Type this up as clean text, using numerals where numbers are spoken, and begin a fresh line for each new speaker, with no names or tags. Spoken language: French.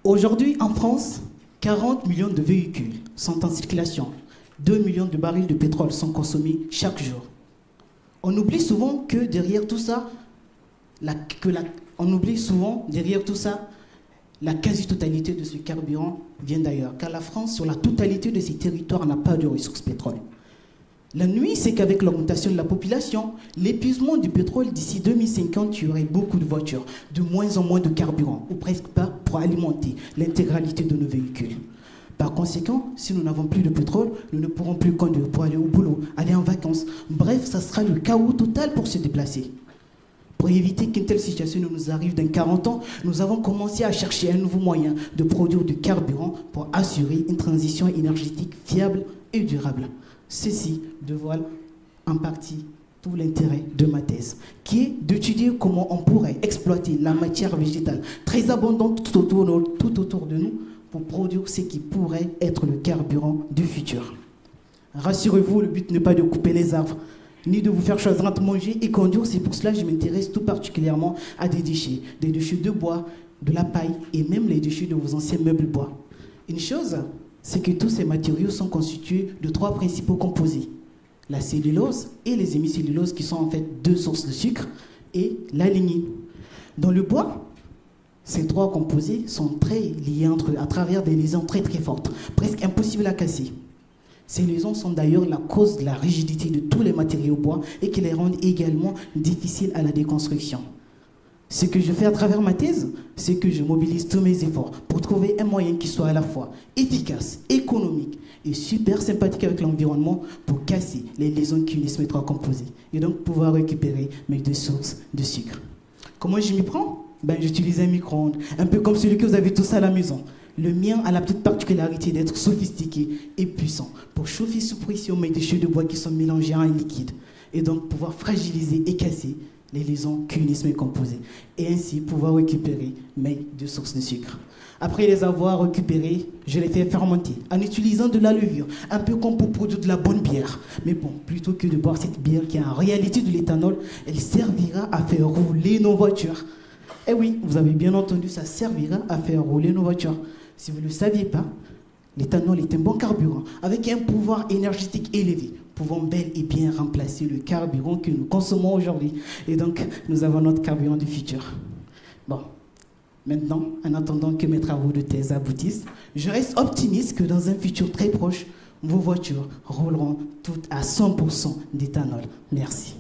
Aujourd'hui, en France, 40 millions de véhicules sont en circulation. 2 millions de barils de pétrole sont consommés chaque jour. On oublie souvent que derrière tout ça, la quasi-totalité de ce carburant vient d'ailleurs, car la France, sur la totalité de ses territoires, n'a pas de ressources pétrole. La nuit, c'est qu'avec l'augmentation de la population, l'épuisement du pétrole d'ici 2050, il y aurait beaucoup de voitures, de moins en moins de carburant, ou presque pas, pour alimenter l'intégralité de nos véhicules. Par conséquent, si nous n'avons plus de pétrole, nous ne pourrons plus conduire pour aller au boulot, aller en vacances. Bref, ça sera le chaos total pour se déplacer. Pour éviter qu'une telle situation ne nous arrive dans 40 ans, nous avons commencé à chercher un nouveau moyen de produire du carburant pour assurer une transition énergétique fiable et durable. Ceci dévoile en partie tout l'intérêt de ma thèse, qui est d'étudier comment on pourrait exploiter la matière végétale très abondante tout autour de nous pour produire ce qui pourrait être le carburant du futur. Rassurez-vous, le but n'est pas de couper les arbres, ni de vous faire choisir entre manger et conduire. C'est pour cela que je m'intéresse tout particulièrement à des déchets de bois, de la paille et même les déchets de vos anciens meubles bois. Une chose, c'est que tous ces matériaux sont constitués de 3 principaux composés. La cellulose et les hémicelluloses qui sont en fait 2 sources de sucre et la lignine. Dans le bois, ces 3 composés sont très liés entre eux à travers des liaisons très fortes, presque impossibles à casser. Ces liaisons sont d'ailleurs la cause de la rigidité de tous les matériaux bois et qui les rendent également difficiles à la déconstruction. Ce que je fais à travers ma thèse, c'est que je mobilise tous mes efforts pour trouver un moyen qui soit à la fois efficace, économique et super sympathique avec l'environnement pour casser les liaisons qui unissent mes 3 composés et donc pouvoir récupérer mes 2 sources de sucre. Comment je m'y prends? J'utilise un micro-ondes, un peu comme celui que vous avez tous à la maison. Le mien a la petite particularité d'être sophistiqué et puissant pour chauffer sous pression mes déchets de bois qui sont mélangés en un liquide et donc pouvoir fragiliser et casser les liaisons qui unissent mes composés et ainsi pouvoir récupérer mes 2 sources de sucre. Après les avoir récupérées, je les fais fermenter en utilisant de la levure, un peu comme pour produire de la bonne bière. Mais bon, plutôt que de boire cette bière qui a en réalité de l'éthanol, elle servira à faire rouler nos voitures. Eh oui, vous avez bien entendu, ça servira à faire rouler nos voitures. Si vous ne le saviez pas, l'éthanol est un bon carburant avec un pouvoir énergétique élevé, pouvant bel et bien remplacer le carburant que nous consommons aujourd'hui. Et donc, nous avons notre carburant du futur. Bon, maintenant, en attendant que mes travaux de thèse aboutissent, je reste optimiste que dans un futur très proche, vos voitures rouleront toutes à 100% d'éthanol. Merci.